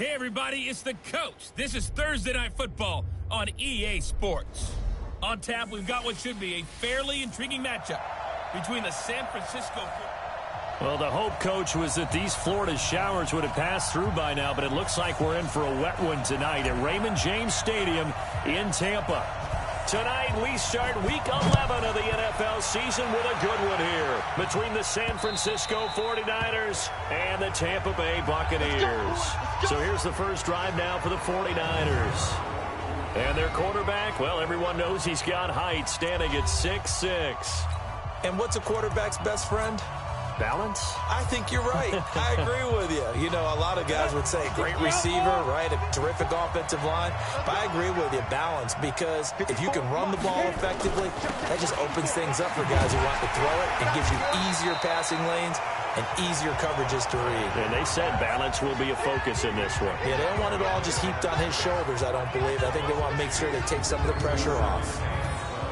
Hey, everybody, it's the coach. This is Thursday Night Football on EA Sports. On tap, we've got what should be a fairly intriguing matchup between the San Francisco... Well, the hope, Coach, was that these Florida showers would have passed through by now, but it looks like we're in for a wet one tonight at Raymond James Stadium in Tampa. Tonight, we start Week 11 of the NFL season with a good one here between the San Francisco 49ers and the Tampa Bay Buccaneers. So here's the first drive now for the 49ers. And their quarterback, well, everyone knows he's got height, standing at 6'6". And what's a quarterback's best friend? Balance? I think you're right. I agree with you. You know, a lot of guys would say great receiver, right? A terrific offensive line. But I agree with you, balance, because if you can run the ball effectively, that just opens things up for guys who want to throw it and gives you easier passing lanes and easier coverages to read. And they said balance will be a focus in this one. Yeah, they don't want it all just heaped on his shoulders, I don't believe. I think they want to make sure they take some of the pressure off.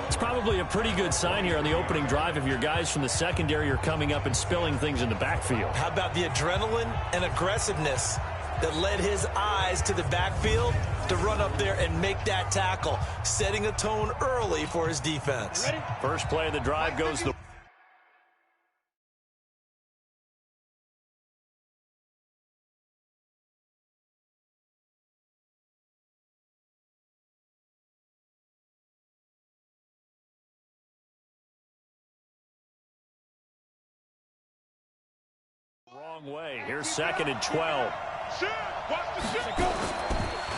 It's probably a pretty good sign here on the opening drive if your guys from the secondary are coming up and spilling things in the backfield. How about the adrenaline and aggressiveness that led his eyes to the backfield to run up there and make that tackle, setting a tone early for his defense. Ready? First play of the drive goes the... Wrong way. Here's 2nd and 12.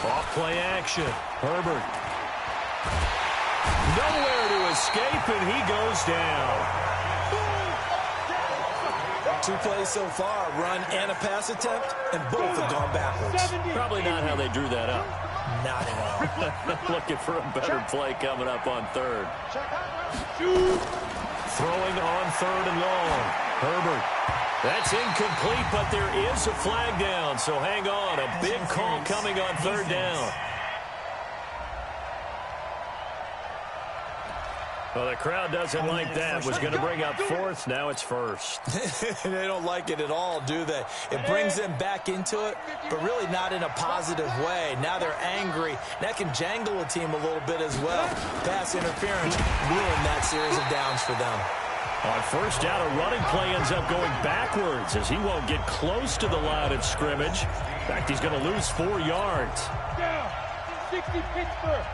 Off play action. Herbert. Nowhere to escape, and he goes down. 2 plays so far, run and a pass attempt, and both have gone backwards. Probably not how they drew that up. Not at all. Looking for a better play coming up on 3rd. Throwing on 3rd and long. Herbert. That's incomplete, but there is a flag down, so hang on. A big call coming on 3rd down. Well, the crowd doesn't like that. Was going to bring up 4th. Now it's 1st. They don't like it at all, do they? It brings them back into it, but really not in a positive way. Now they're angry. That can jangle a team a little bit as well. Pass interference ruined that series of downs for them. On 1st down, a running play ends up going backwards as he won't get close to the line of scrimmage. In fact, he's going to lose 4 yards. 60 Pittsburgh.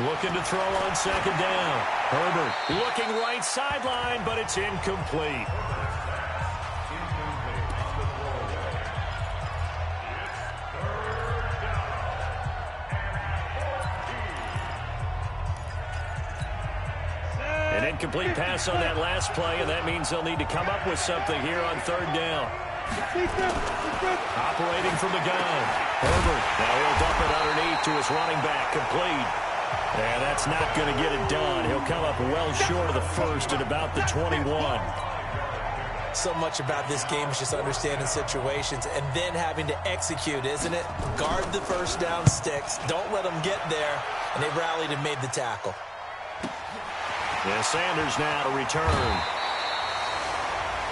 Looking to throw on 2nd down. Herbert looking right sideline, but it's incomplete. An incomplete pass on that last play, and that means they'll need to come up with something here on 3rd down. Operating from the gun. Herbert. Now he'll dump it underneath to his running back. Complete. And that's not going to get it done. He'll come up well short of the 1st at about the 21. So much about this game is just understanding situations and then having to execute, isn't it? Guard the 1st down sticks. Don't let them get there. And they rallied and made the tackle. And Sanders now to return.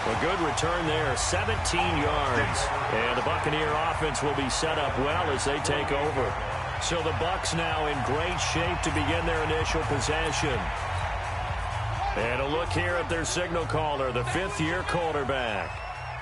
A good return there, 17 yards. And the Buccaneer offense will be set up well as they take over. So the Bucs now in great shape to begin their initial possession. And a look here at their signal caller, the 5th-year quarterback.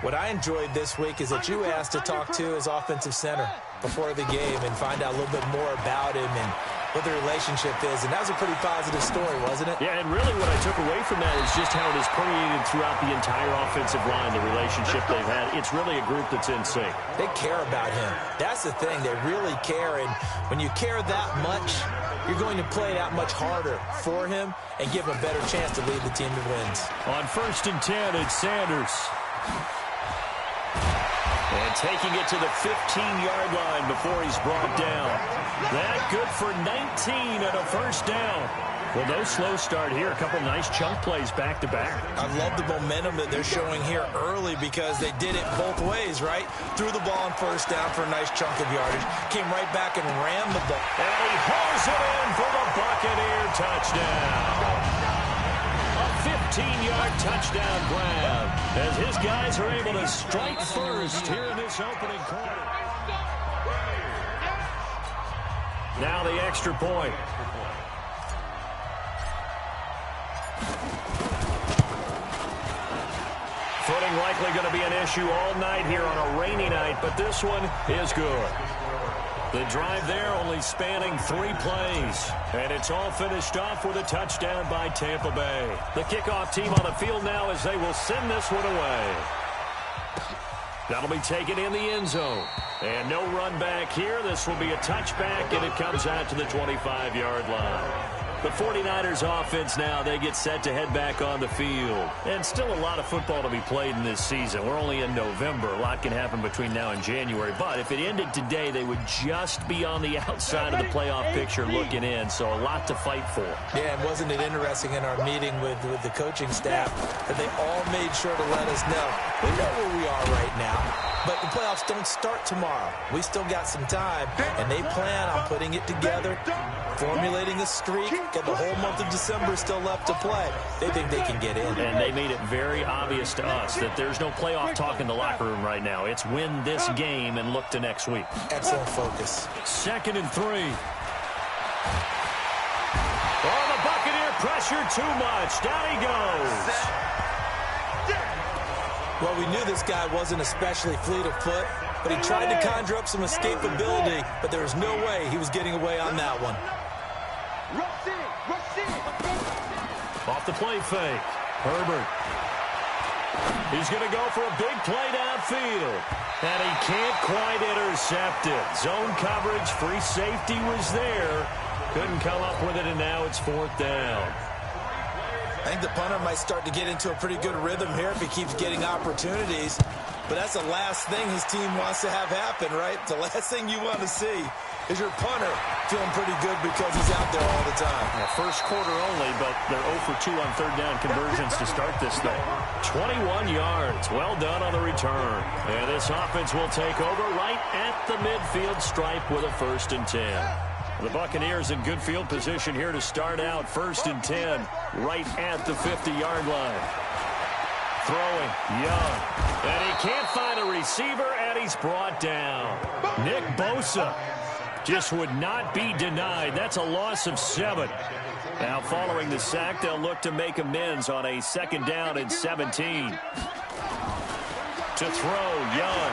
What I enjoyed this week is that you asked to talk to his offensive center before the game and find out a little bit more about him and what the relationship is. And that was a pretty positive story, wasn't it? Yeah, and really what I took away from that is just how it has permeated throughout the entire offensive line, the relationship they've had. It's really a group that's in sync. They care about him. That's the thing. They really care. And when you care that much, you're going to play that much harder for him and give him a better chance to lead the team to wins. On 1st and 10, it's Sanders. And taking it to the 15-yard line before he's brought down. That good for 19 and a 1st down. Well, no slow start here. A couple nice chunk plays back-to-back. I love the momentum that they're showing here early because they did it both ways, right? Threw the ball on 1st down for a nice chunk of yardage. Came right back and ran the ball. And he hauls it in for the Buccaneer touchdown. A 15-yard touchdown grab as his guys are able to strike first here in this opening quarter. Now the extra point. Footing likely going to be an issue all night here on a rainy night, but this one is good. The drive there only spanning 3 plays, and it's all finished off with a touchdown by Tampa Bay. The kickoff team on the field now as they will send this one away. That'll be taken in the end zone. And no run back here. This will be a touchback, and it comes out to the 25-yard line. The 49ers offense now, they get set to head back on the field. And still a lot of football to be played in this season. We're only in November. A lot can happen between now and January. But if it ended today, they would just be on the outside of the playoff picture looking in. So a lot to fight for. Yeah, and wasn't it interesting in our meeting with the coaching staff that they all made sure to let us know, we know where we are right now, but the playoffs don't start tomorrow. We still got some time, and they plan on putting it together, formulating a streak. Got the whole month of December still left to play. They think they can get in. And they made it very obvious to us that there's no playoff talk in the locker room right now. It's win this game and look to next week. Excellent focus. 2nd and 3. Oh, the Buccaneer pressure too much. Down he goes. Well, we knew this guy wasn't especially fleet of foot, but he tried to conjure up some escapability, but there was no way he was getting away on that one. Off the play fake. Herbert. He's going to go for a big play downfield. And he can't quite intercept it. Zone coverage, free safety was there. Couldn't come up with it, and now it's 4th down. I think the punter might start to get into a pretty good rhythm here if he keeps getting opportunities. But that's the last thing his team wants to have happen, right? The last thing you want to see is your punter feeling pretty good because he's out there all the time. Yeah, first quarter only, but they're 0 for 2 on 3rd down conversions to start this thing. 21 yards. Well done on the return. And this offense will take over right at the midfield stripe with a 1st and 10. The Buccaneers in good field position here to start out. 1st and 10 right at the 50-yard line. Throwing, Young. And he can't find a receiver, and he's brought down. Nick Bosa just would not be denied. That's a loss of 7. Now following the sack, they'll look to make amends on a 2nd down and 17. To throw, Young.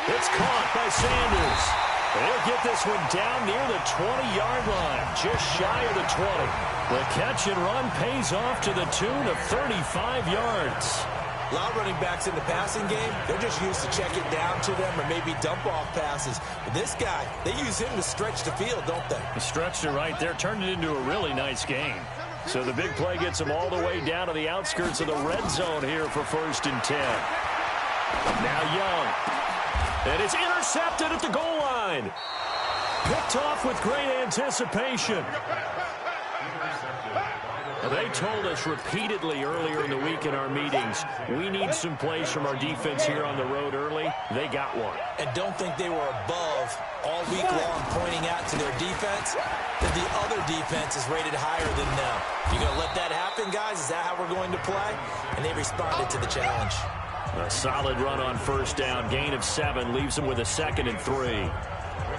It's caught by Sanders. They'll get this one down near the 20-yard line, just shy of the 20. The catch and run pays off to the tune of 35 yards. A lot of running backs in the passing game, they're just used to check it down to them or maybe dump-off passes. But this guy, they use him to stretch the field, don't they? He stretched it right there, turned it into a really nice game. So the big play gets him all the way down to the outskirts of the red zone here for 1st and 10. Now Young. And it's intercepted at the goal line. Picked off with great anticipation. They told us repeatedly earlier in the week in our meetings, we need some plays from our defense here on the road early. They got one. And don't think they were above all week long pointing out to their defense that the other defense is rated higher than them. You going to let that happen, guys? Is that how we're going to play? And they responded to the challenge. A solid run on 1st down. Gain of 7 leaves them with a 2nd and 3.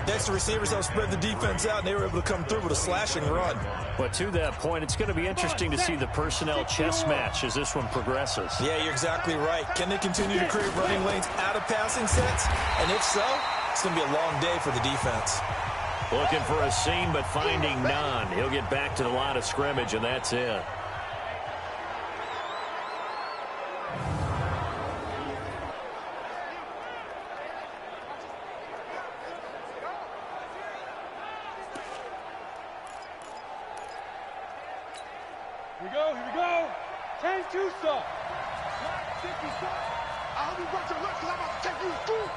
Next, the receivers helped spread the defense out, and they were able to come through with a slashing run. But to that point, it's going to be interesting to see the personnel chess match as this one progresses. Yeah, you're exactly right. Can they continue to create running lanes out of passing sets? And if so, it's going to be a long day for the defense. Looking for a seam, but finding none. He'll get back to the line of scrimmage, and that's it. Here we go. 10-2-sup. I'll be watching your lips because I'm about to take you through.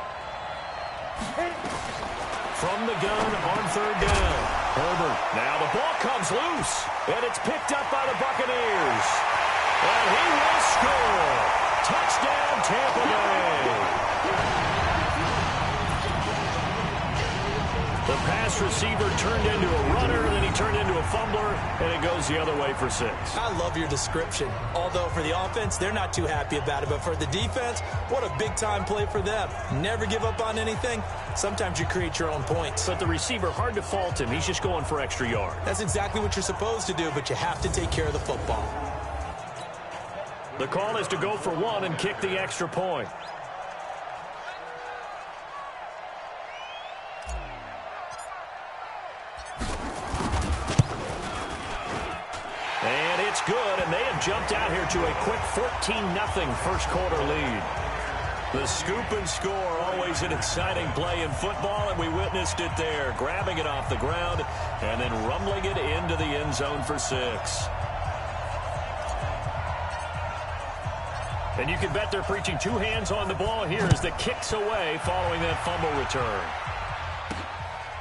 From the gun on 3rd down. Herbert. Now the ball comes loose, and it's picked up by the Buccaneers. And he will score. Touchdown, Tampa Bay. The pass receiver turned into a runner, then he turned into a fumbler, and it goes the other way for 6. I love your description. Although for the offense, they're not too happy about it. But for the defense, what a big-time play for them. Never give up on anything. Sometimes you create your own points. But the receiver, hard to fault him. He's just going for extra yard. That's exactly what you're supposed to do, but you have to take care of the football. The call is to go for 1 and kick the extra point. And it's good, and they have jumped out here to a quick 14-0 first quarter lead. The scoop and score, always an exciting play in football, and we witnessed it there, grabbing it off the ground and then rumbling it into the end zone for 6. And you can bet they're preaching 2 hands on the ball here as the kick's away following that fumble return.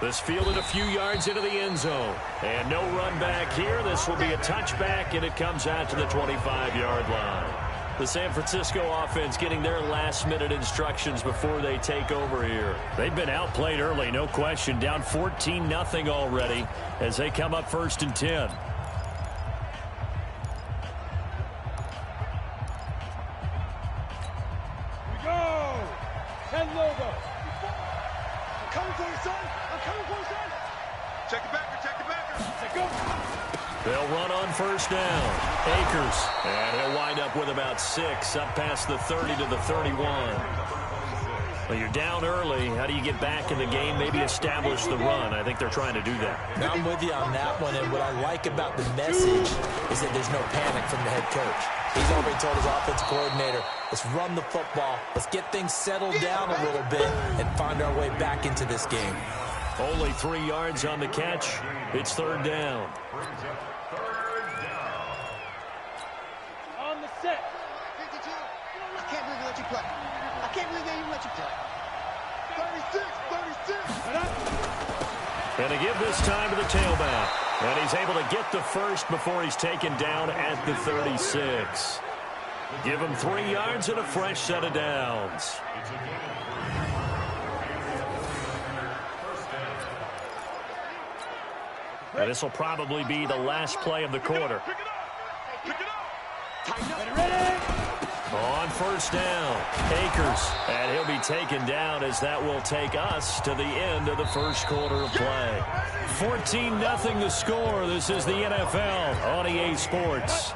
This fielded a few yards into the end zone. And no run back here. This will be a touchback, and it comes out to the 25-yard line. The San Francisco offense getting their last-minute instructions before they take over here. They've been outplayed early, no question. Down 14-0 already as they come up 1st and 10. They'll run on 1st down. Akers. And he'll wind up with about 6, up past the 30 to the 31. Well, you're down early. How do you get back in the game? Maybe establish the run. I think they're trying to do that. Now, I'm with you on that one, and what I like about the message is that there's no panic from the head coach. He's already told his offensive coordinator, let's run the football, let's get things settled down a little bit, and find our way back into this game. Only 3 yards on the catch. It's 3rd down. On the set. 52. I can't believe they let you play. I can't believe they even let you play. 36. And to give this time to the tailback. And he's able to get the first before he's taken down at the 36. Give him 3 yards and a fresh set of downs. And this will probably be the last play of the quarter. On 1st down, Akers. And he'll be taken down as that will take us to the end of the first quarter of play. 14-0 the score. This is the NFL on EA Sports.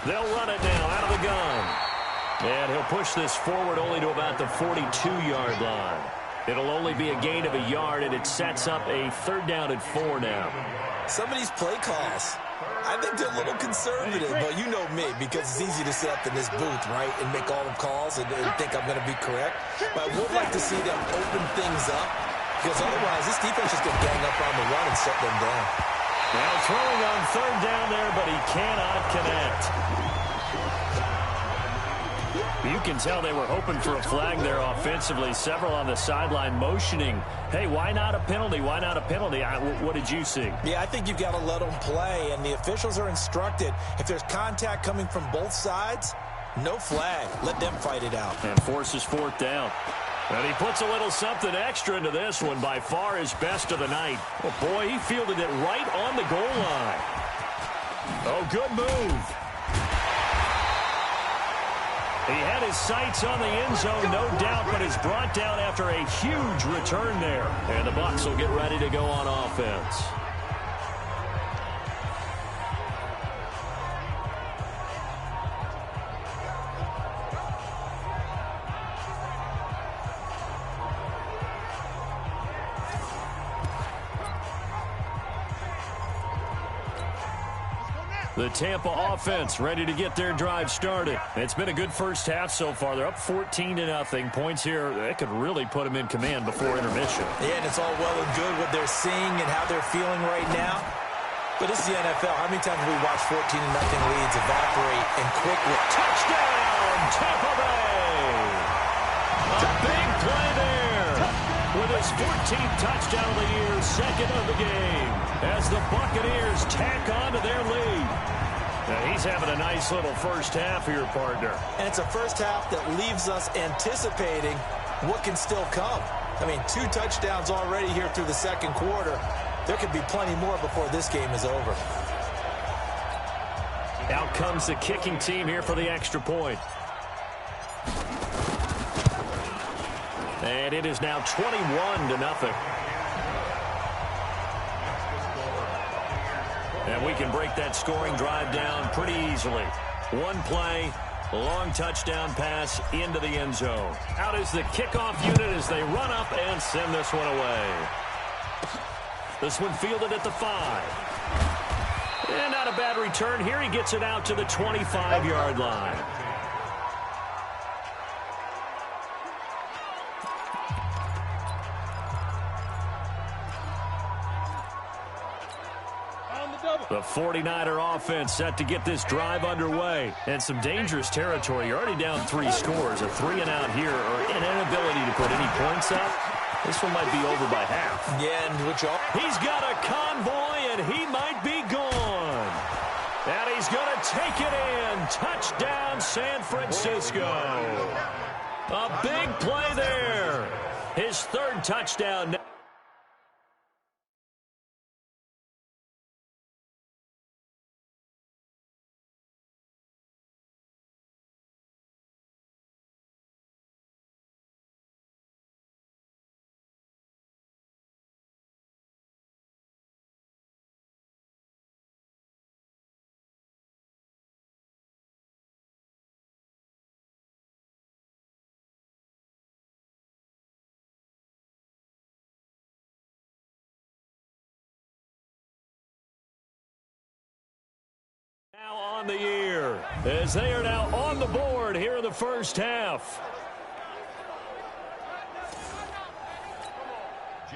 They'll run it now out of the gun. And he'll push this forward only to about the 42-yard line. It'll only be a gain of a yard, and it sets up a 3rd down and 4 now. Some of these play calls, I think they're a little conservative, but you know me, because it's easy to sit up in this booth, right, and make all the calls and think I'm going to be correct. But I would like to see them open things up, because otherwise this defense is going to gang up on the run and shut them down. Now throwing on 3rd down there, but he cannot connect. You can tell they were hoping for a flag there offensively. Several on the sideline motioning, hey, why not a penalty? Why not a penalty? What did you see? Yeah, I think you've got to let them play, and the officials are instructed. If there's contact coming from both sides, no flag. Let them fight it out. And forces 4th down. And he puts a little something extra into this one, by far his best of the night. Oh, boy, he fielded it right on the goal line. Oh, good move. He had his sights on the end zone, no doubt, but is brought down after a huge return there. And the Bucs will get ready to go on offense. The Tampa offense ready to get their drive started. It's been a good first half so far. They're up 14-0. Points here, that could really put them in command before intermission. Yeah, and it's all well and good what they're seeing and how they're feeling right now. But this is the NFL. How many times have we watched 14-0 leads evaporate and quickly? Touchdown, Tampa Bay! A big play there. With his 14th touchdown of the year, 2nd of the game, as the Buccaneers tack on to their lead. Now he's having a nice little first half here, partner. And it's a first half that leaves us anticipating what can still come. I mean, 2 touchdowns already here through the second quarter. There could be plenty more before this game is over. Out comes the kicking team here for the extra point. And it is now 21-0. And we can break that scoring drive down pretty easily. One play, long touchdown pass into the end zone. Out is the kickoff unit as they run up and send this one away. This one fielded at the 5. And not a bad return here. He gets it out to the 25-yard line. The 49er offense set to get this drive underway. And some dangerous territory. You're already down 3 scores. A 3-and-out here or an inability to put any points up. This one might be over by half. Yeah, and he's got a convoy, and he might be gone. And he's going to take it in. Touchdown, San Francisco. A big play there. His 3rd touchdown. Now on the year, as they are now on the board here in the first half.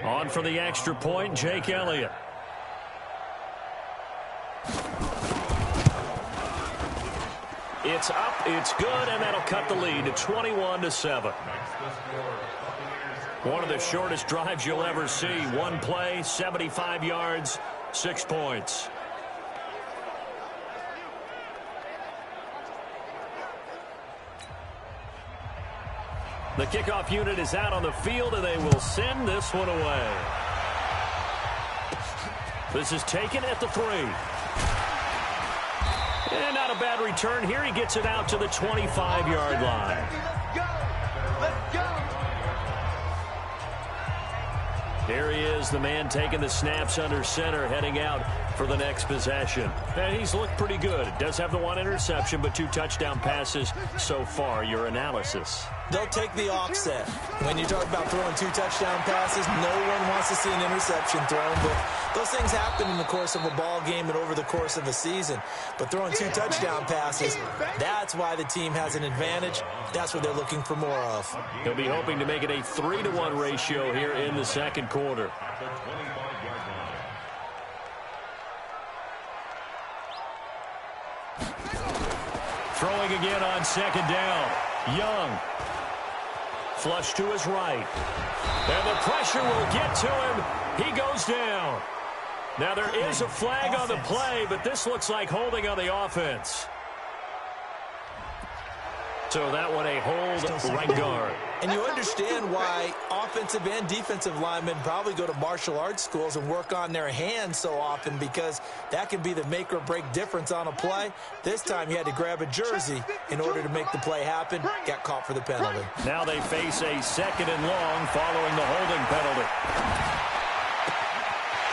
On for the extra point, Jake Elliott. It's up, it's good, and that'll cut the lead to 21-7. One of the shortest drives you'll ever see. One play, 75 yards, 6 points. The kickoff unit is out on the field, and they will send this one away. This is taken at the 3. And not a bad return here. He gets it out to the 25-yard line. Let's go. Here he is, the man taking the snaps under center, heading out for the next possession. And he's looked pretty good. Does have the 1 interception, but 2 touchdown passes so far. Your analysis? They'll take the offset. When you talk about throwing 2 touchdown passes, no one wants to see an interception thrown, but those things happen in the course of a ball game and over the course of a season. But throwing 2 touchdown passes, that's why the team has an advantage. That's what they're looking for more of. He'll be hoping to make it a 3-to-1 ratio here in the second quarter. Throwing again on second down. Young. Flush to his right. And the pressure will get to him. He goes down. Now there is a flag on the play, but this looks like holding on the offense. So that one a hold, right guard. And you understand why offensive and defensive linemen probably go to martial arts schools and work on their hands so often, because that can be the make or break difference on a play. This time he had to grab a jersey in order to make the play happen. Got caught for the penalty. Now they face a 2nd and long following the holding penalty.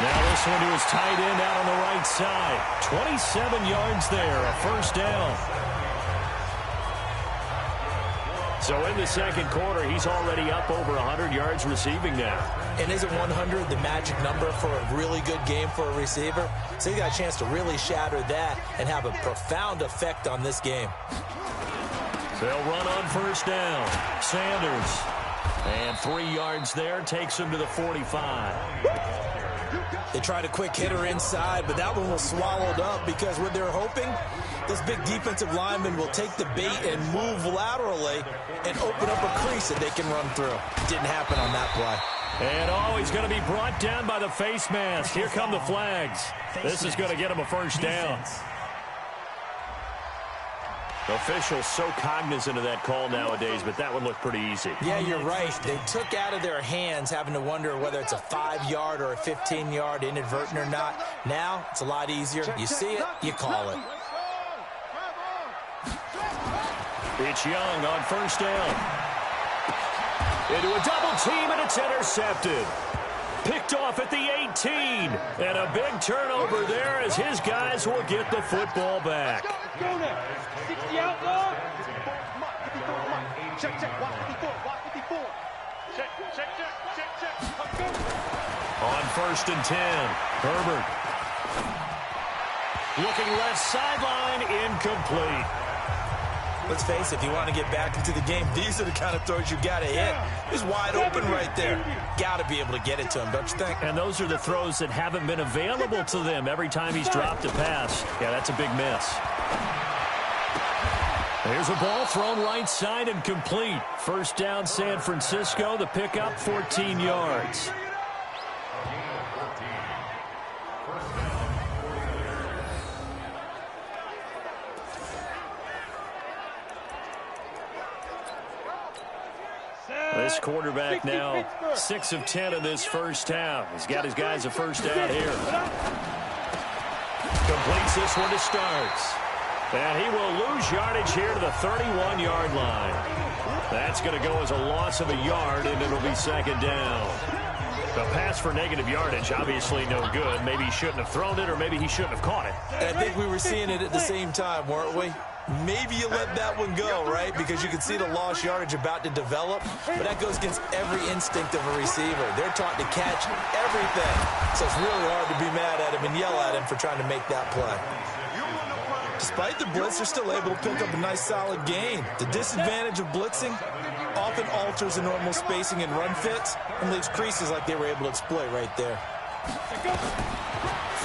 Now this one to his tight end out on the right side. 27 yards there, a first down. So in the second quarter, he's already up over 100 yards receiving now. And isn't 100 the magic number for a really good game for a receiver? So he got a chance to really shatter that and have a profound effect on this game. They'll run on first down. Sanders. And 3 yards there, takes him to the 45. They tried a quick hitter inside, but that one was swallowed up because what they're hoping, this big defensive lineman will take the bait and move laterally and open up a crease that they can run through. Didn't happen on that play. And he's going to be brought down by the face mask. Here come the flags. This is going to get him a first down. Officials so cognizant of that call nowadays, but that one looked pretty easy. Yeah, you're right. They took out of their hands having to wonder whether it's a 5-yard or a 15-yard inadvertent or not. Now, it's a lot easier. You see it, you call it. It's Young on first down. Into a double team, and it's intercepted. Picked off at the 18. And a big turnover there as his guys will get the football back. Go now. 60 out there. Check, check. Watch 54. Watch 54. Check. Go. On first and 10, Herbert. Looking left sideline, incomplete. Let's face it, if you want to get back into the game, these are the kind of throws you got to hit. He's wide open right there. Got to be able to get it to him, don't you think? And those are the throws that haven't been available to them every time he's dropped a pass. Yeah, that's a big miss. There's a ball thrown right side and complete. First down, San Francisco. The pickup, 14 yards. This quarterback now 6 of 10 in this first half. He's got his guys a first down here. Completes this one to Starks. And he will lose yardage here to the 31-yard line. That's going to go as a loss of a yard, and it'll be second down. The pass for negative yardage, obviously no good. Maybe he shouldn't have thrown it, or maybe he shouldn't have caught it. And I think we were seeing it at the same time, weren't we? Maybe you let that one go, right? Because you can see the lost yardage about to develop. But that goes against every instinct of a receiver. They're taught to catch everything. So it's really hard to be mad at him and yell at him for trying to make that play. Despite the blitz, they're still able to pick up a nice, solid gain. The disadvantage of blitzing often alters the normal spacing and run fits and leaves creases like they were able to exploit right there.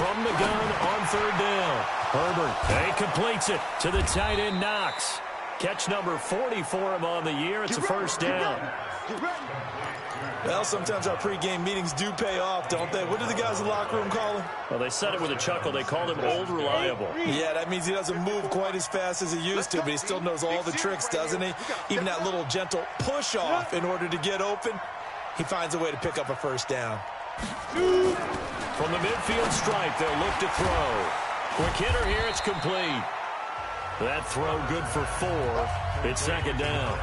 From the gun on third down. Herbert, he completes it to the tight end, Knox. Catch number 40 for him on the year. It's a first down. Well, sometimes our pregame meetings do pay off, don't they? What do the guys in the locker room call him? Well, they said it with a chuckle. They called him Old Reliable. Yeah, that means he doesn't move quite as fast as he used to, but he still knows all the tricks, doesn't he? Even that little gentle push-off in order to get open, he finds a way to pick up a first down. From the midfield stripe, they'll look to throw. Quick hitter here, it's complete. That throw good for 4. It's second down.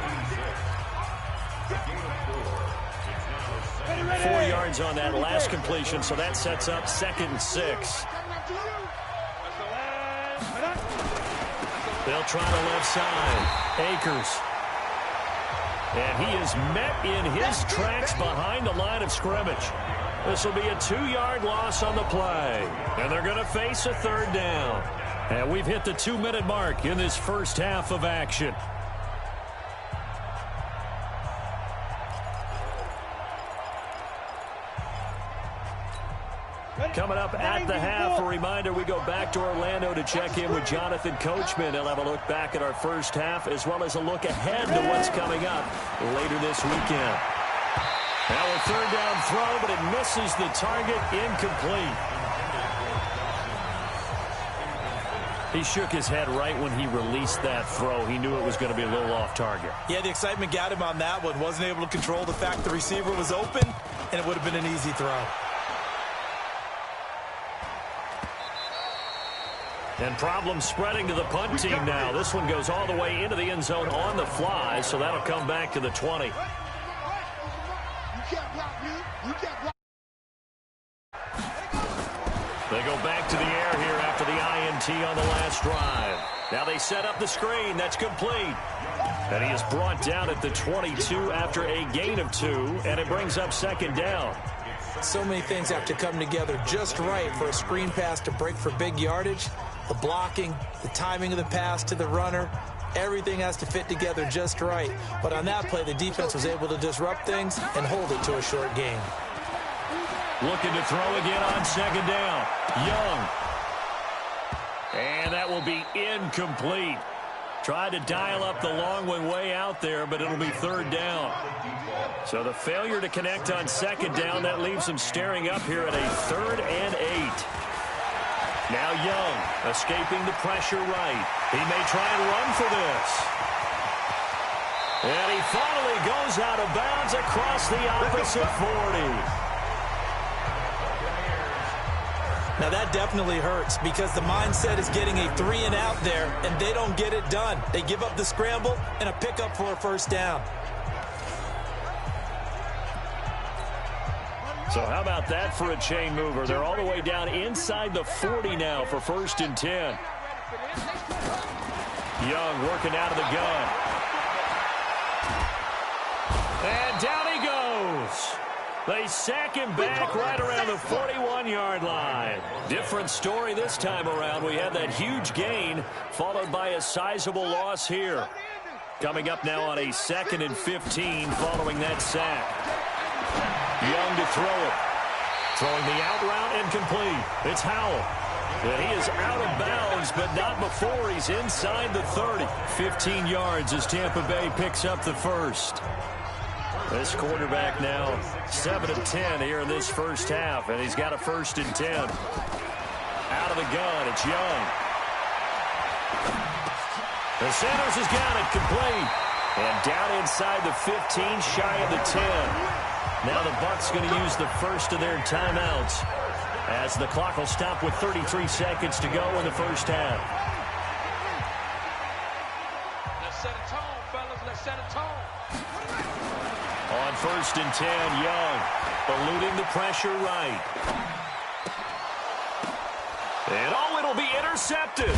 4 yards on that last completion, so that sets up second and 6. They'll try the left side. Akers. And he is met in his tracks behind the line of scrimmage. This will be a 2-yard loss on the play. And they're going to face a third down. And we've hit the 2-minute mark in this first half of action. Coming up at the half, a reminder, we go back to Orlando to check in with Jonathan Coachman. He'll have a look back at our first half as well as a look ahead to what's coming up later this weekend. Now a third down throw, but it misses the target, incomplete. He shook his head right when he released that throw. He knew it was going to be a little off target. Yeah, the excitement got him on that one. Wasn't able to control the fact the receiver was open, and it would have been an easy throw. And problems spreading to the punt team now. This one goes all the way into the end zone on the fly, so that'll come back to the 20. They go back to the air here after the INT on the last drive. Now they set up the screen. That's complete. And he is brought down at the 22 after a gain of 2, and it brings up second down. So many things have to come together just right for a screen pass to break for big yardage. The blocking, the timing of the pass to the runner, everything has to fit together just right. But on that play, the defense was able to disrupt things and hold it to a short gain. Looking to throw again on second down. Young. And that will be incomplete. Tried to dial up the long one way out there, but it'll be third down. So the failure to connect on second down, that leaves them staring up here at a 3rd and 8. Now Young escaping the pressure right. He may try and run for this. And he finally goes out of bounds across the opposite 40. Now, that definitely hurts because the mindset is getting a 3 and out there, and they don't get it done. They give up the scramble and a pickup for a first down. So how about that for a chain mover? They're all the way down inside the 40 now for 1st and 10. Young working out of the gun. And down he goes. They sack him back right around the 41-yard line. Different story this time around. We had that huge gain followed by a sizable loss here. Coming up now on a 2nd and 15 following that sack. Young to throw it. Throwing the out route incomplete. It's Howell. And he is out of bounds, but not before he's inside the 30. 15 yards as Tampa Bay picks up the first. This quarterback now 7 of 10 here in this first half, and he's got a 1st and 10. Out of the gun, it's Young. The Sanders has got it complete. And down inside the 15, shy of the 10. Now the Bucs going to use the first of their timeouts as the clock will stop with 33 seconds to go in the first half. Let's set a tone, fellas. Let's set a tone. On 1st and 10, Young eluding the pressure right. And oh, it'll be intercepted.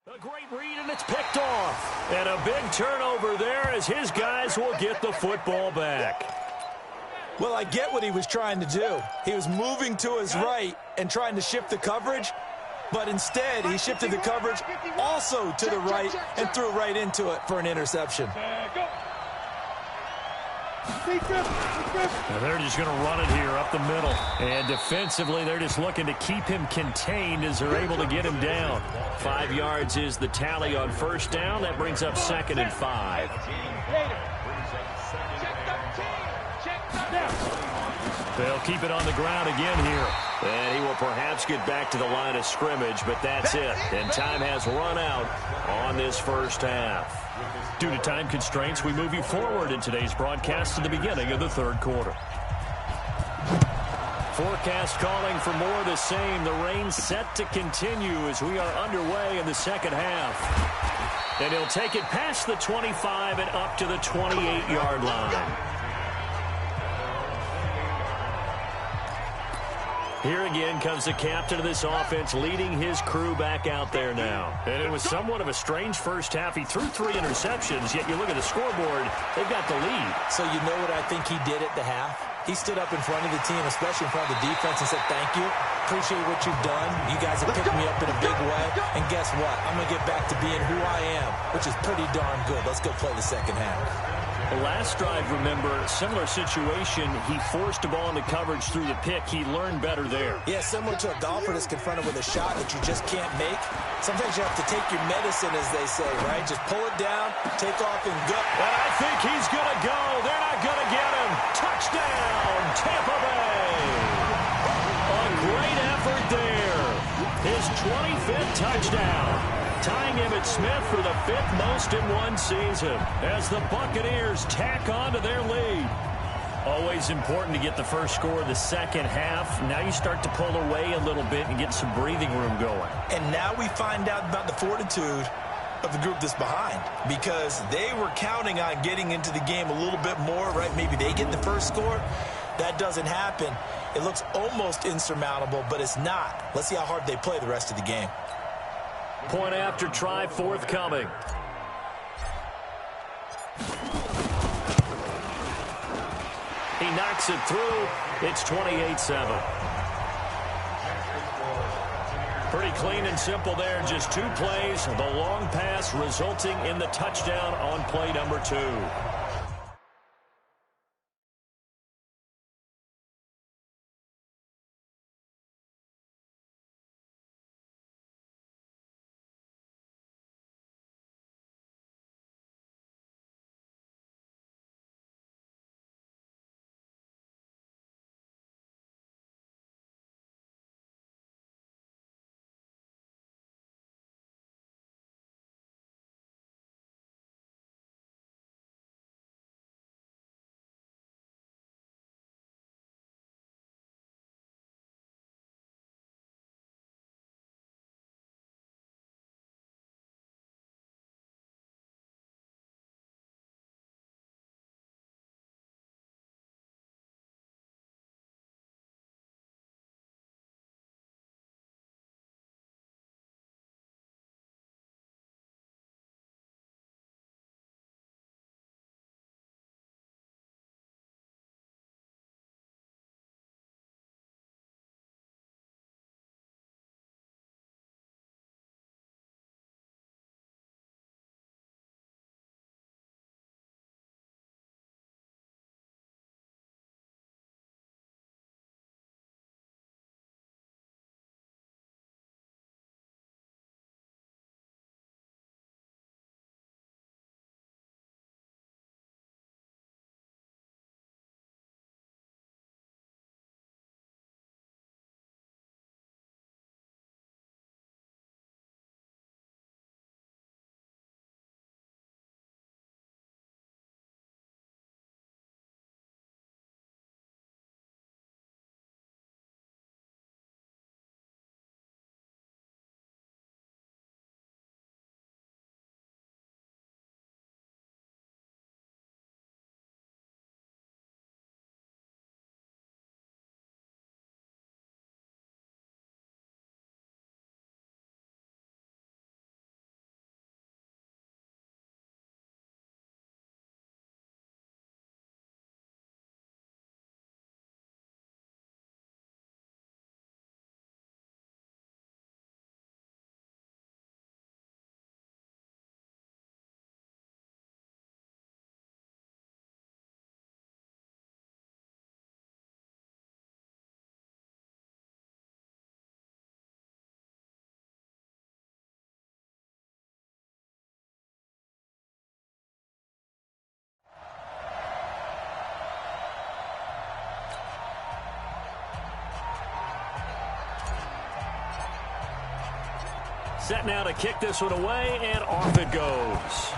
A great read, and it's picked off. And a big turnover there as his guys will get the football back. Well, I get what he was trying to do. He was moving to his right and trying to shift the coverage, but instead he shifted the coverage also to the right and threw right into it for an interception. Now they're just going to run it here up the middle. And defensively, they're just looking to keep him contained as they're able to get him down. 5 yards is the tally on first down. That brings up 2nd and 5. They'll keep it on the ground again here. And he will perhaps get back to the line of scrimmage, but that's it. And time has run out on this first half. Due to time constraints, we move you forward in today's broadcast to the beginning of the third quarter. Forecast calling for more of the same. The rain set to continue as we are underway in the second half. And he'll take it past the 25 and up to the 28-yard line. Here again comes the captain of this offense leading his crew back out there now. And it was somewhat of a strange first half. He threw 3 interceptions, yet you look at the scoreboard, they've got the lead. So you know what I think he did at the half? He stood up in front of the team, especially in front of the defense, and said, thank you. Appreciate what you've done. You guys have picked me up in a big way. And guess what? I'm going to get back to being who I am, which is pretty darn good. Let's go play the second half. The last drive, remember, similar situation. He forced a ball into coverage through the pick. He learned better there. Yeah, similar to a golfer that's confronted with a shot that you just can't make. Sometimes you have to take your medicine, as they say, right? Just pull it down, take off, and go. And I think he's going to go. They're not going to get him. Touchdown, Tampa Bay. A great effort there. His 25th touchdown. Tying Emmitt Smith for the 5th most in one season as the Buccaneers tack on to their lead. Always important to get the first score of the second half. Now you start to pull away a little bit and get some breathing room going. And now we find out about the fortitude of the group that's behind, because they were counting on getting into the game a little bit more, right? Maybe they get the first score. That doesn't happen. It looks almost insurmountable, but it's not. Let's see how hard they play the rest of the game. Point after try forthcoming. He knocks it through. It's 28-7. Pretty clean and simple there. Just 2 plays. The long pass resulting in the touchdown on play number 2. Set now to kick this one away, and off it goes.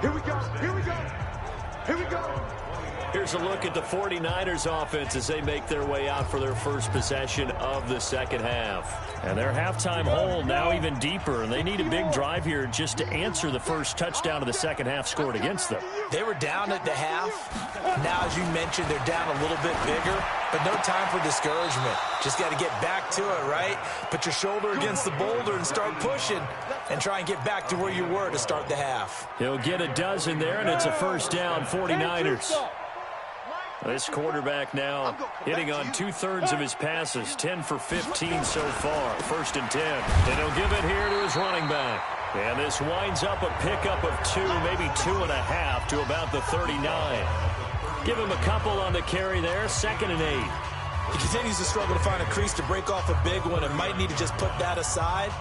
Here we go. Here we go. Here we go. Here's a look at the 49ers offense as they make their way out for their first possession of the second half. And their halftime hole now even deeper, and they need a big drive here just to answer the first touchdown of the second half scored against them. They were down at the half. Now, as you mentioned, they're down a little bit bigger, but no time for discouragement. Just got to get back to it, right? Put your shoulder against the boulder and start pushing and try and get back to where you were to start the half. He'll get a dozen there, and it's a first down, 49ers. This quarterback now hitting on 2/3 of his passes, 10 for 15 so far. 1st and 10. And he'll give it here to his running back. And this winds up a pickup of 2, maybe 2.5 to about the 39. Give him a couple on the carry there, 2nd and 8. He continues to struggle to find a crease to break off a big one and might need to just put that aside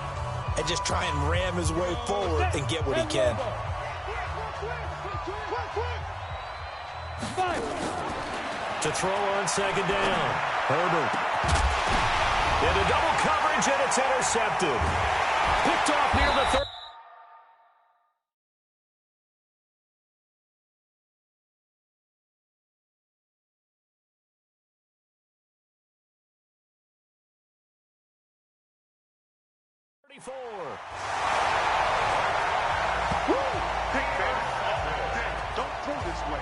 and just try and ram his way forward and get what he can. To throw on 2nd down. Herbert. Into double coverage, and it's intercepted. Picked off near the 30.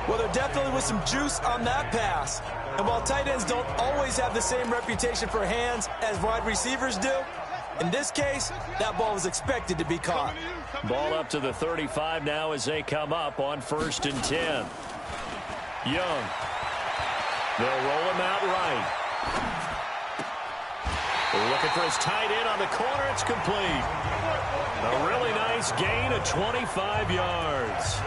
Well, there definitely was some juice on that pass. And while tight ends don't always have the same reputation for hands as wide receivers do, in this case, that ball was expected to be caught. Ball up to the 35 now as they come up on 1st and 10. Young. They'll roll him out right. Looking for his tight end on the corner. It's complete. A really nice gain of 25 yards.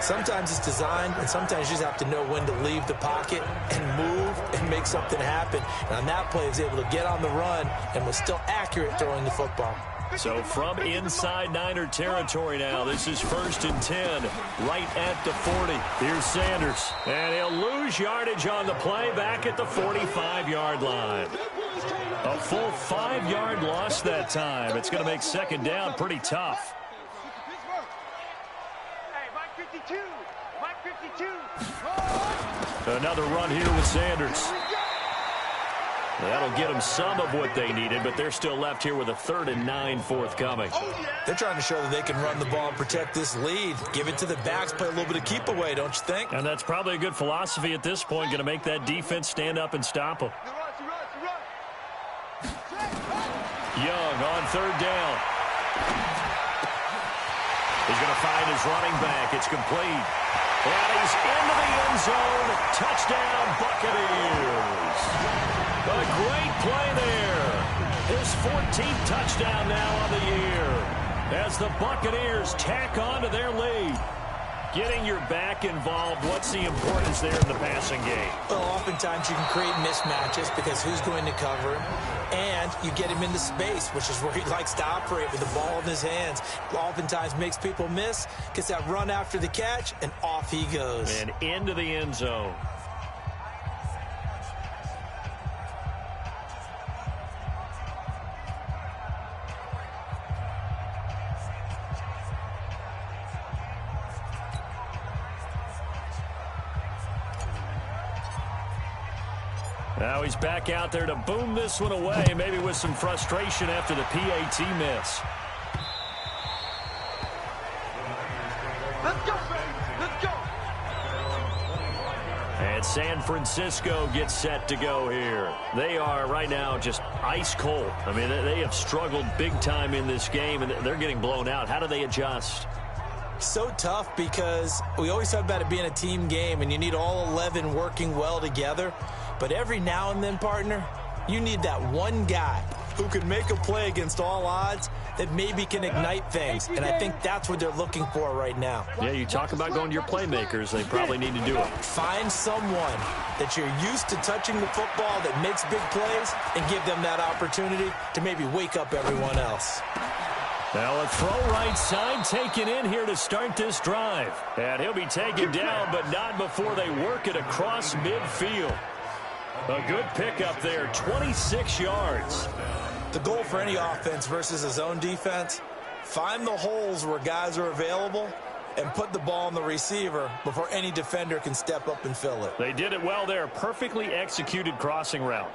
Sometimes it's designed, and sometimes you just have to know when to leave the pocket and move and make something happen. And on that play, he was able to get on the run and was still accurate throwing the football. So from inside Niner territory now, this is 1st and 10, right at the 40. Here's Sanders, and he'll lose yardage on the play back at the 45-yard line. A full 5-yard loss that time. It's going to make 2nd down pretty tough. Hey, Mike 52. Mike 52. Another run here with Sanders. That'll get them some of what they needed, but they're still left here with a 3rd and 9 forthcoming. They're trying to show that they can run the ball and protect this lead. Give it to the backs, play a little bit of keep away, don't you think? And that's probably a good philosophy at this point, going to make that defense stand up and stop them. Young on 3rd down. He's going to find his running back. It's complete. And he's into the end zone. Touchdown, Buccaneers. A great play there. His 14th touchdown now on the year as the Buccaneers tack on to their lead. Getting your back involved, what's the importance there in the passing game? Well, oftentimes you can create mismatches because who's going to cover him, and you get him into space, which is where he likes to operate with the ball in his hands. Oftentimes makes people miss, gets that run after the catch, and off he goes. And into the end zone. Now he's back out there to boom this one away, maybe with some frustration after the PAT miss. Let's go, baby. Let's go. And San Francisco gets set to go here. They are right now just ice cold. I mean, they have struggled big time in this game, and they're getting blown out. How do they adjust? So tough because we always talk about it being a team game, and you need all 11 working well together. But every now and then, partner, you need that one guy who can make a play against all odds that maybe can ignite things. And I think that's what they're looking for right now. Yeah, you talk about going to your playmakers. They probably need to do it. Find someone that you're used to touching the football that makes big plays and give them that opportunity to maybe wake up everyone else. Now a throw right side taken in here to start this drive. And he'll be taken down, but not before they work it across midfield. A good pickup there, 26 yards. The goal for any offense versus a zone defense, find the holes where guys are available and put the ball on the receiver before any defender can step up and fill it. They did it well there. Perfectly executed crossing route.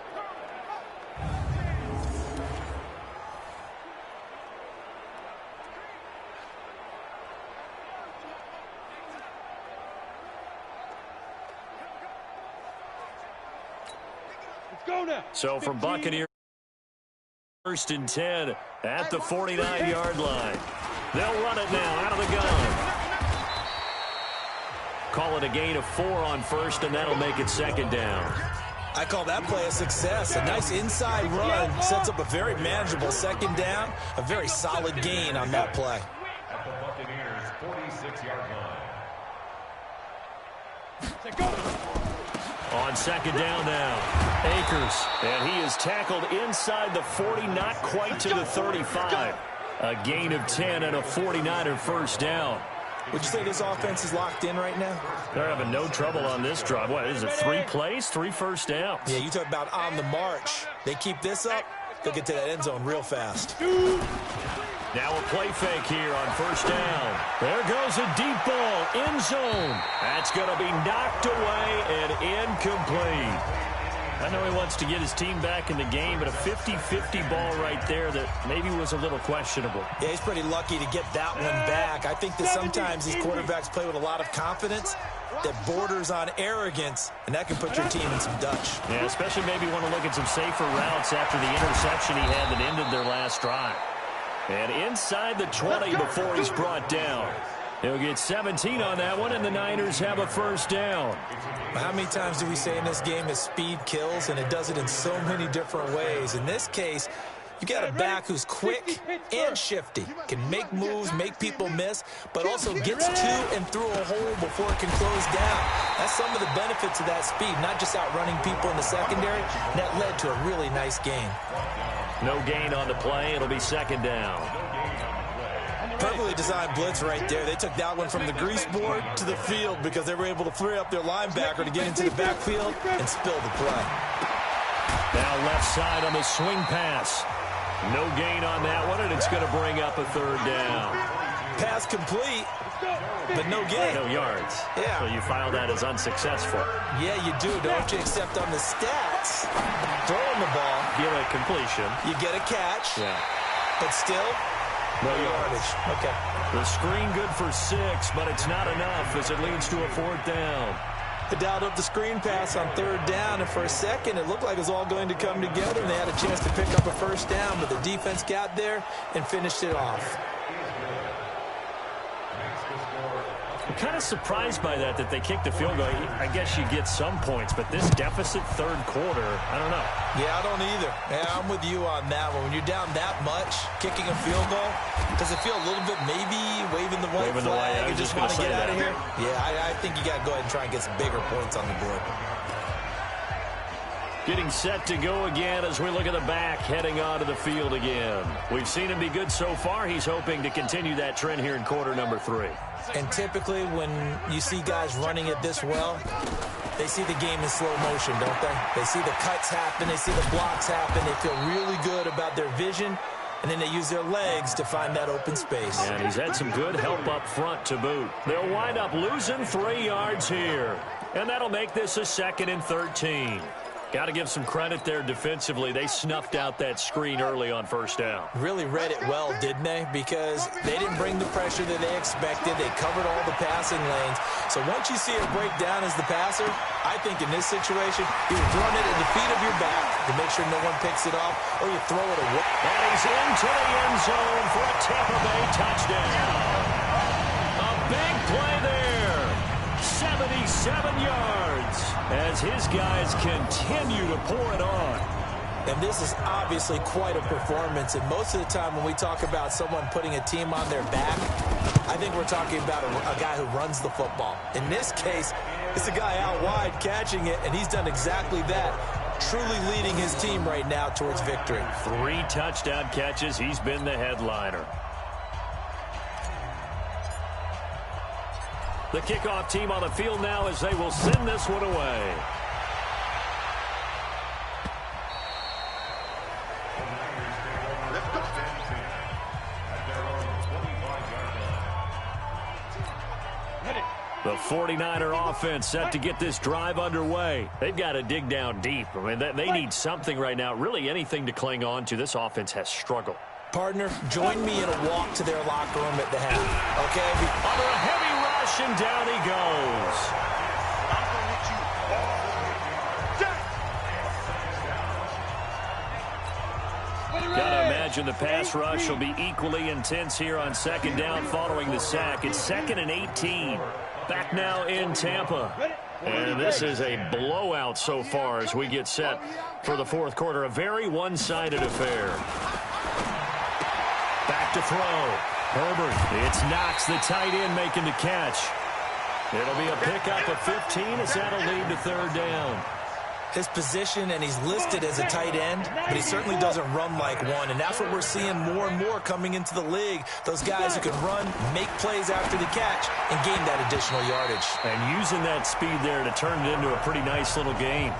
So from Buccaneers, 1st and 10 at the 49-yard line. They'll run it now out of the gun. Call it a gain of 4 on 1st, and that'll make it 2nd down. I call that play a success. A nice inside run sets up a very manageable 2nd down. A very solid gain on that play. At the Buccaneers' 46-yard line. On 2nd down now. Akers, and he is tackled inside the 40, not quite to the 35. A gain of 10 and a 49er 1st down. Would you say this offense is locked in right now? They're having no trouble on this drive. What is it, 3 plays, 3 first downs? Yeah, you talk about on the march. They keep this up, they'll get to that end zone real fast. Now a play fake here on 1st down. There goes a deep ball, end zone. That's going to be knocked away and incomplete. I know he wants to get his team back in the game, but a 50-50 ball right there that maybe was a little questionable. Yeah, he's pretty lucky to get that one back. I think that sometimes these quarterbacks play with a lot of confidence that borders on arrogance, and that can put your team in some Dutch. Yeah, especially maybe want to look at some safer routes after the interception he had that ended their last drive. And inside the 20 before he's brought down. He'll get 17 on that one, and the Niners have a 1st down. How many times do we say in this game that speed kills, and it does it in so many different ways? In this case, You got a back who's quick and shifty, can make moves, make people miss, but also gets to and through a hole before it can close down. That's some of the benefits of that speed, not just outrunning people in the secondary. And that led to a really nice gain. No gain on the play. It'll be second down. Perfectly designed blitz right there. They took that one from the grease board to the field because they were able to free up their linebacker to get into the backfield and spill the play. Now left side on the swing pass. No gain on that one, and it's going to bring up a third down. Pass complete, but no gain. No yards. Yeah. So you file that as unsuccessful. Yeah, you do, don't you? Except on the stats, throwing the ball, Get a completion. you get a catch, Yeah. but still, no yardage. Okay. The screen good for 6, but it's not enough as it leads to a fourth down. They dialed up the screen pass on third down, and for a second, it looked like it was all going to come together, and they had a chance to pick up a first down, but the defense got there and finished it off. I'm kind of surprised by that they kicked the field goal. I guess you get some points, but this deficit third quarter, I don't know. Yeah, I don't either. Yeah, I'm with you on that one. When you're down that much, kicking a field goal, does it feel a little bit maybe waving the white flag and just want to get out of here? Yeah, I think you got to go ahead and try and get some bigger points on the board. Getting set to go again as we look at the back heading onto the field again. We've seen him be good so far. He's hoping to continue that trend here in quarter number 3. And typically when you see guys running it this well, they see the game in slow motion, don't they? They see the cuts happen. They see the blocks happen. They feel really good about their vision. And then they use their legs to find that open space. And he's had some good help up front to boot. They'll wind up losing 3 yards here. And that'll make this a 2nd and 13. Got to give some credit there defensively. They snuffed out that screen early on first down. Really read it well, didn't they? Because they didn't bring the pressure that they expected. They covered all the passing lanes. So once you see it break down as the passer, I think in this situation, you run it at the feet of your back to make sure no one picks it off, or you throw it away. And he's into the end zone for a Tampa Bay touchdown. A big play there. 77 yards as his guys continue to pour it on. And this is obviously quite a performance. And most of the time when we talk about someone putting a team on their back, I think we're talking about a guy who runs the football. In this case, it's a guy out wide catching it, and he's done exactly that, truly leading his team right now towards victory. 3 touchdown catches. He's been the headliner. The kickoff team on the field now as they will send this one away. The 49er offense set to get this drive underway. They've got to dig down deep. I mean, they need something right now, really anything to cling on to. This offense has struggled. Partner, join me in a walk to their locker room at the half, okay? Under a heavy rush, and down he goes. Gotta imagine the pass rush will be equally intense here on second down following the sack. It's 2nd and 18. Back now in Tampa. And this is a blowout so far as we get set for the fourth quarter. A very one-sided affair. Back to throw. Herbert. It's Knox, the tight end, making the catch. It'll be a pickup of 15 as that'll lead to third down. His position, and he's listed as a tight end, but he certainly doesn't run like one, and that's what we're seeing more and more coming into the league. Those guys who can run, make plays after the catch, and gain that additional yardage. And using that speed there to turn it into a pretty nice little game.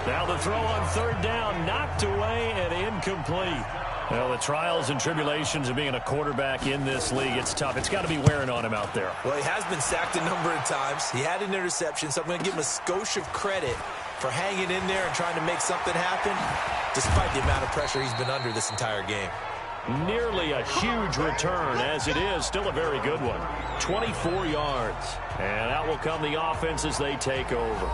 Now the throw on third down, knocked away and incomplete. Well, the trials and tribulations of being a quarterback in this league, it's tough. It's got to be wearing on him out there. Well, he has been sacked a number of times. He had an interception, so I'm going to give him a skosh of credit for hanging in there and trying to make something happen, despite the amount of pressure he's been under this entire game. Nearly a huge return, as it is still a very good one. 24 yards. And out will come the offense as they take over.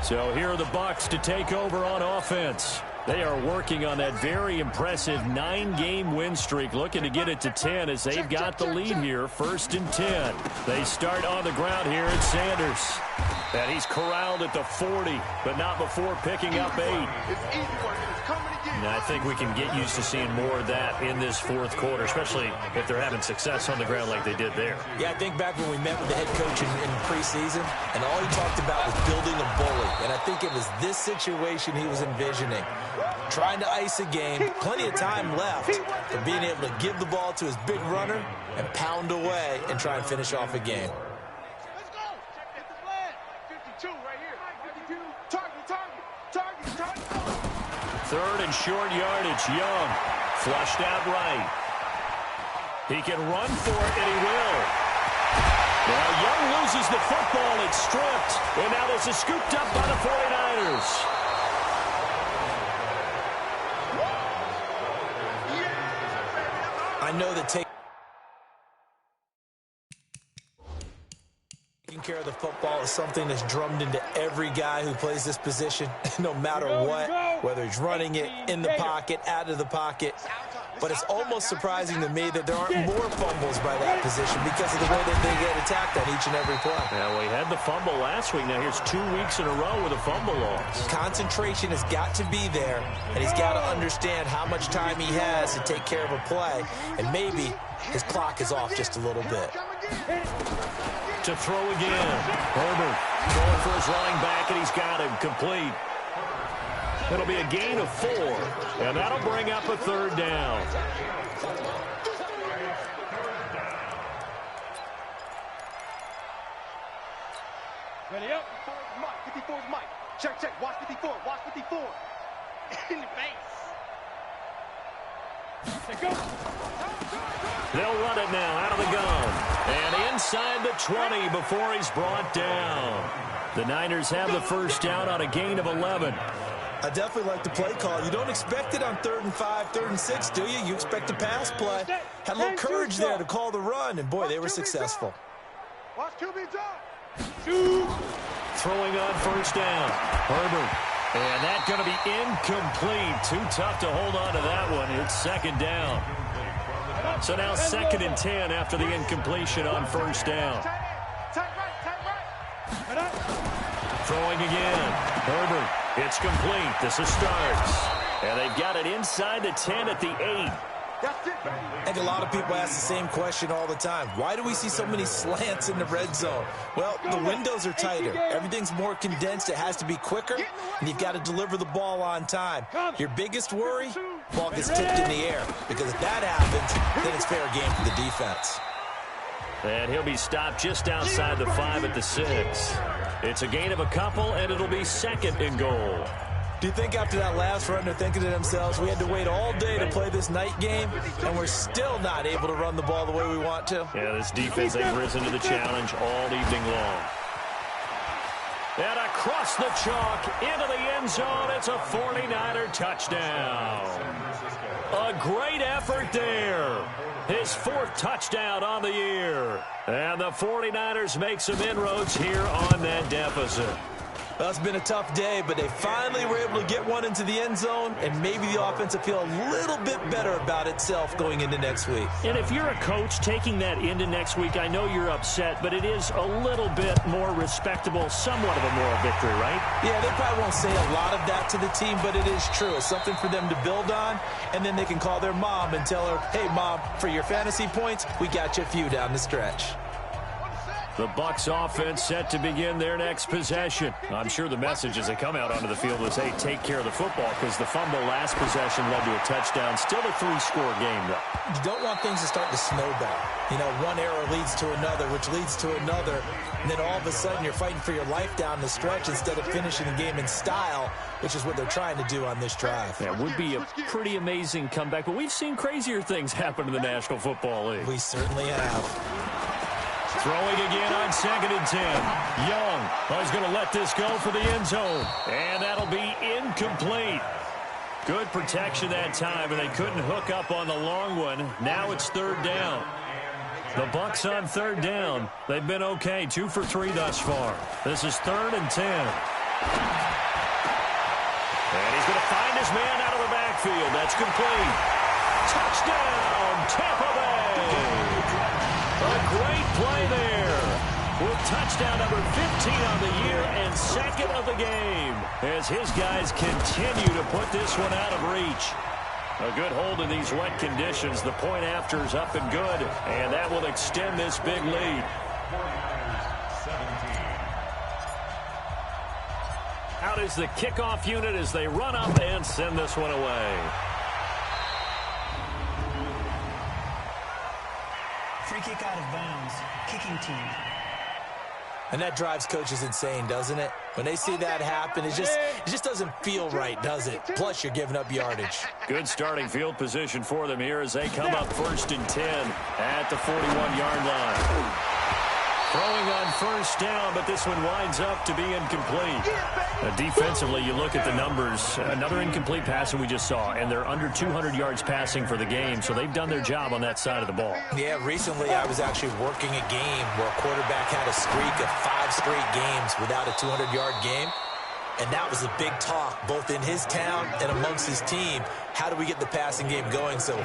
So here are the Bucs to take over on offense. They are working on that very impressive 9-game win streak, looking to get it to 10 as they've got the lead here, 1st and 10. They start on the ground here at Sanders. And he's corralled at the 40, but not before picking up 8. And I think we can get used to seeing more of that in this 4th quarter, especially if they're having success on the ground like they did there. Yeah, I think back when we met with the head coach in preseason, and all he talked about was building a bully. And I think it was this situation he was envisioning. Trying to ice a game, plenty of time left, but being able to give the ball to his big runner and pound away and try and finish off a game. Let's go. Check the flag. 52 right here. 52. Target. 3rd and short yardage. Young flushed out right. He can run for it, and he will. Now Young loses the football. It's stripped. And now this is scooped up by the 49ers. I know that taking care of the football is something that's drummed into every guy who plays this position, no matter what, whether he's running it in the pocket, out of the pocket. But it's almost surprising to me that there aren't more fumbles by that position because of the way that they get attacked on each and every play. Well, we had the fumble last week. Now here's 2 weeks in a row with a fumble loss. Concentration has got to be there, and he's got to understand how much time he has to take care of a play, and maybe his clock is off just a little bit. To throw again. Herbert going for his running back, and he's got him complete. It'll be a gain of 4, and that'll bring up a 3rd down. Ready up. 54's Mike. Check. Watch 54. In the base. Go. They'll run it now out of the gun. And inside the 20 before he's brought down. The Niners have the 1st down on a gain of 11. I definitely like the play call. You don't expect it on 3rd and 5, 3rd and 6, do you? You expect a pass play. Had a little courage there to call the run, and boy, they were successful. Watch QB drop. Throwing on 1st down. Herbert. And that's going to be incomplete. Too tough to hold on to that one. It's 2nd down. So now 2nd and 10 after the incompletion on 1st down. Throwing again. Herbert. It's complete. This is starts. And they've got it inside the 10 at the 8. I think a lot of people ask the same question all the time. Why do we see so many slants in the red zone? Well, the windows are tighter. Everything's more condensed. It has to be quicker, and you've got to deliver the ball on time. Your biggest worry? Ball gets tipped in the air, because if that happens, then it's fair game for the defense. And he'll be stopped just outside the 5 at the 6. It's a gain of a couple, and it'll be 2nd and goal. Do you think after that last run they're thinking to themselves, we had to wait all day to play this night game, and we're still not able to run the ball the way we want to? Yeah, this defense, they've risen to the challenge all evening long. And across the chalk, into the end zone, it's a 49er touchdown. A great effort there. His 4th touchdown on the year. And the 49ers make some inroads here on that deficit. Well, it's been a tough day, but they finally were able to get one into the end zone, and maybe the offense will feel a little bit better about itself going into next week. And if you're a coach taking that into next week, I know you're upset, but it is a little bit more respectable, somewhat of a moral victory, right? Yeah, they probably won't say a lot of that to the team, but it is true. It's something for them to build on, and then they can call their mom and tell her, hey, Mom, for your fantasy points, we got you a few down the stretch. The Bucs offense set to begin their next possession. I'm sure the message as they come out onto the field was, hey, take care of the football, because the fumble last possession led to a touchdown. Still a 3-score game, though. You don't want things to start to snowball. You know, one error leads to another, which leads to another, and then all of a sudden you're fighting for your life down the stretch instead of finishing the game in style, which is what they're trying to do on this drive. That would be a pretty amazing comeback, but we've seen crazier things happen in the National Football League. We certainly have. Throwing again on 2nd and 10. Young is going to let this go for the end zone. And that'll be incomplete. Good protection that time, and they couldn't hook up on the long one. Now it's 3rd down. The Bucs on 3rd down. They've been okay, 2 for 3 thus far. This is 3rd and 10. And he's He's going to find his man out of the backfield. That's complete. Touchdown, Tampa Bay. A great play there. With touchdown number 15 on the year and second of the game. As his guys continue to put this one out of reach. A good hold in these wet conditions. The point after is up and good. And that will extend this big lead. Out is the kickoff unit as they run up and send this one away. Free kick out of bounds. Kicking team. And that drives coaches insane, doesn't it? When they see that happen, it just doesn't feel right, does it? Plus, you're giving up yardage. Good starting field position for them here as they come up 1st and 10 at the 41-yard line. Throwing on first down, but this one winds up to be incomplete. Defensively, you look at the numbers. Another incomplete pass that we just saw, and they're under 200 yards passing for the game, so they've done their job on that side of the ball. Yeah, recently I was actually working a game where a quarterback had a streak of 5 straight games without a 200-yard game, and that was a big talk, both in his town and amongst his team. How do we get the passing game going? So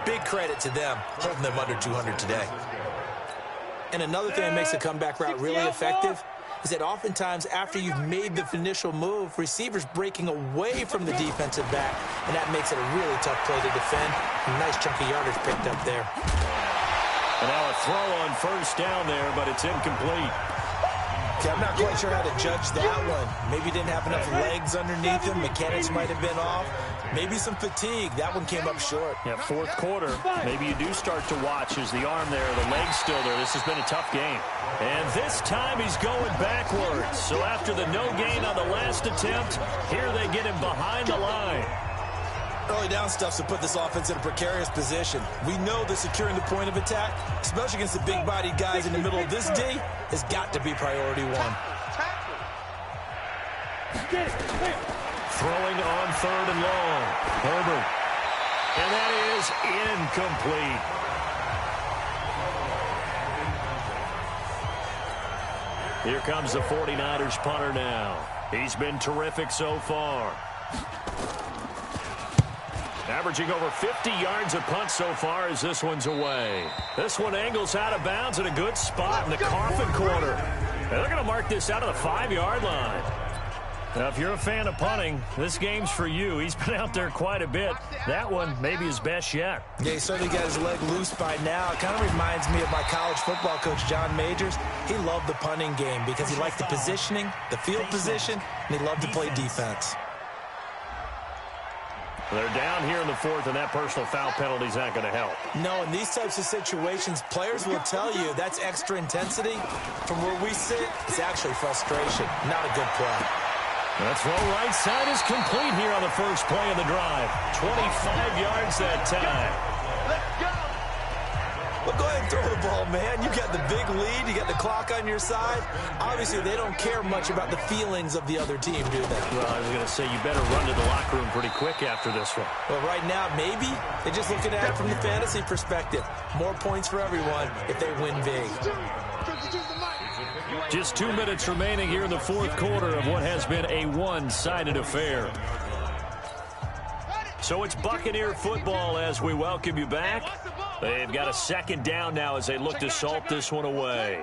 big credit to them, holding them under 200 today. And another thing that makes a comeback route really effective is that oftentimes after you've made the initial move, receivers breaking away from the defensive back, and that makes it a really tough play to defend. A nice chunk of yardage picked up there. And now a throw on first down there, but it's incomplete. Okay, I'm not quite sure how to judge that one. Maybe didn't have enough legs underneath him. Mechanics might have been off. Maybe some fatigue. That one came up short. Yeah, fourth quarter. Maybe you do start to watch as the arm there, the leg's still there. This has been a tough game. And this time he's going backwards. So after the no gain on the last attempt, here they get him behind the line. Early down stuff to put this offense in a precarious position. We know that securing the point of attack, especially against the big-bodied guys in the middle of this D, has got to be priority one. Throwing on 3rd and long. Herbert. And that is incomplete. Here comes the 49ers punter now. He's been terrific so far. Averaging over 50 yards a punt so far as this one's away. This one angles out of bounds in a good spot in the coffin corner. And they're going to mark this out of the 5-yard line. Now, if you're a fan of punting, this game's for you. He's been out there quite a bit. That one maybe his best yet. Yeah, he certainly got his leg loose by now. It kind of reminds me of my college football coach, John Majors. He loved the punting game because he liked the positioning, the field position, and he loved to play defense. They're down here in the 4th, and that personal foul penalty is not going to help. No, in these types of situations, players will tell you that's extra intensity. From where we sit, it's actually frustration. Not a good play. That throw right side is complete here on the first play of the drive. 25 yards that time. Let's go. Well, go ahead and throw the ball, man. You got the big lead. You got the clock on your side. Obviously, they don't care much about the feelings of the other team, do they? Well, I was going to say, you better run to the locker room pretty quick after this one. Well, right now, maybe. They're just looking at it from the fantasy perspective. More points for everyone if they win big. Just 2 minutes remaining here in the 4th quarter of what has been a one-sided affair. So it's Buccaneer football as we welcome you back. They've got a 2nd down now as they look to salt this one away.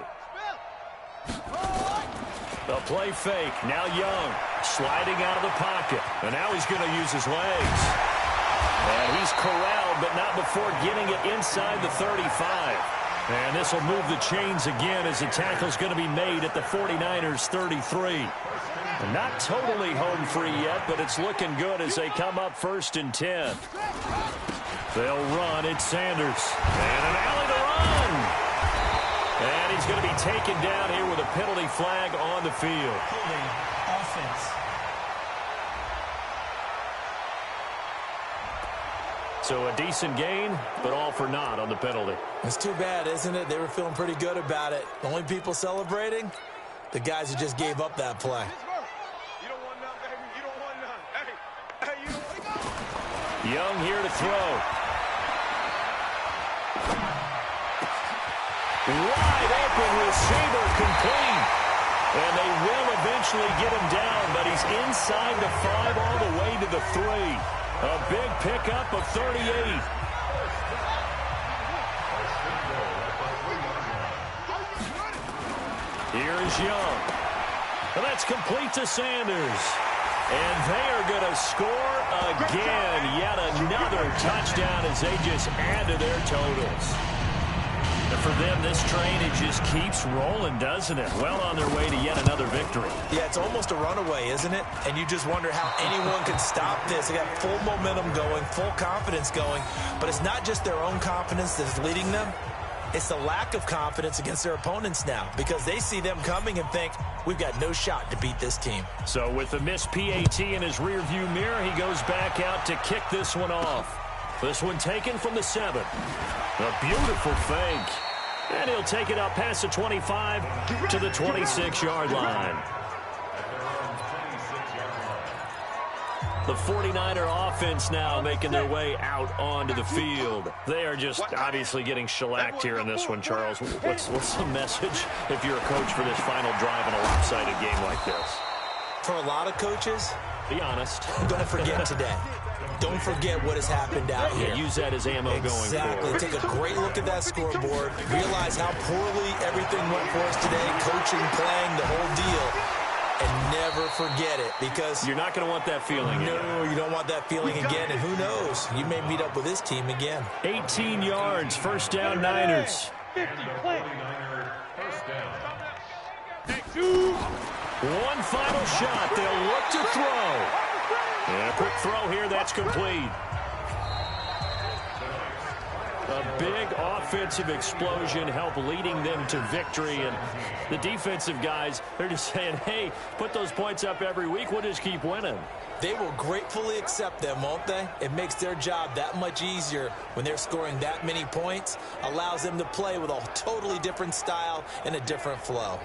The play fake. Now Young sliding out of the pocket. And now he's going to use his legs. And he's corralled, but not before getting it inside the 35. And this will move the chains again as the tackle's going to be made at the 49ers 33. And not totally home free yet, but it's looking good as they come up 1st and 10. They'll run. It's Sanders. And an alley to run. And he's going to be taken down here with a penalty flag on the field. Holding offense. So a decent gain, but all for naught on the penalty. It's too bad, isn't it? They were feeling pretty good about it. The only people celebrating, the guys who just gave up that play. You don't want none, baby. You don't want none. Hey, you don't want none. Young here to throw. Wide open receiver complete. And they will eventually get him down, but he's inside the 5 all the way to the 3. A big pickup of 38. Here's Young. And that's complete to Sanders. And they are going to score again. Yet another touchdown as they just add to their totals. And for them, this train, it just keeps rolling, doesn't it? Well on their way to yet another victory. Yeah, it's almost a runaway, isn't it? And you just wonder how anyone can stop this. They got full momentum going, full confidence going. But it's not just their own confidence that's leading them. It's the lack of confidence against their opponents now because they see them coming and think, we've got no shot to beat this team. So with the missed PAT in his rearview mirror, he goes back out to kick this one off. This one taken from the 7. A beautiful fake. And he'll take it up past the 25 to the 26-yard line. The 49er offense now making their way out onto the field. They are just obviously getting shellacked here in this one, Charles. What's the message if you're a coach for this final drive in a lopsided game like this? For a lot of coaches, be honest. Don't forget today. Don't forget what has happened out here. Use that as ammo going forward. Exactly. Take a great look at that scoreboard. Realize how poorly everything went for us today. Coaching, playing, the whole deal. And never forget it because... You're not going to want that feeling again. No, you don't want that feeling again. And who knows? You may meet up with this team again. 18 yards. First down, Niners. 50, 49er, first down. One final shot. They'll look to throw. And a quick throw here. That's complete. A big offensive explosion helped leading them to victory. And the defensive guys, they're just saying, hey, put those points up every week. We'll just keep winning. They will gratefully accept them, won't they? It makes their job that much easier when they're scoring that many points. Allows them to play with a totally different style and a different flow.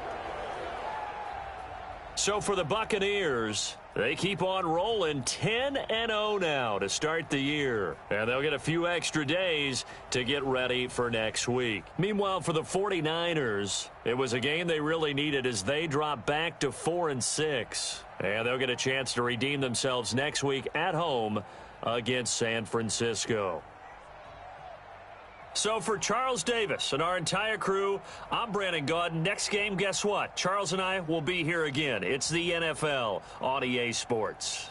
So for the Buccaneers, they keep on rolling 10-0 now to start the year. And they'll get a few extra days to get ready for next week. Meanwhile, for the 49ers, it was a game they really needed as they drop back to 4-6. And they'll get a chance to redeem themselves next week at home against San Francisco. So for Charles Davis and our entire crew, I'm Brandon Gaudin. Next game, guess what? Charles and I will be here again. It's the NFL on EA Sports.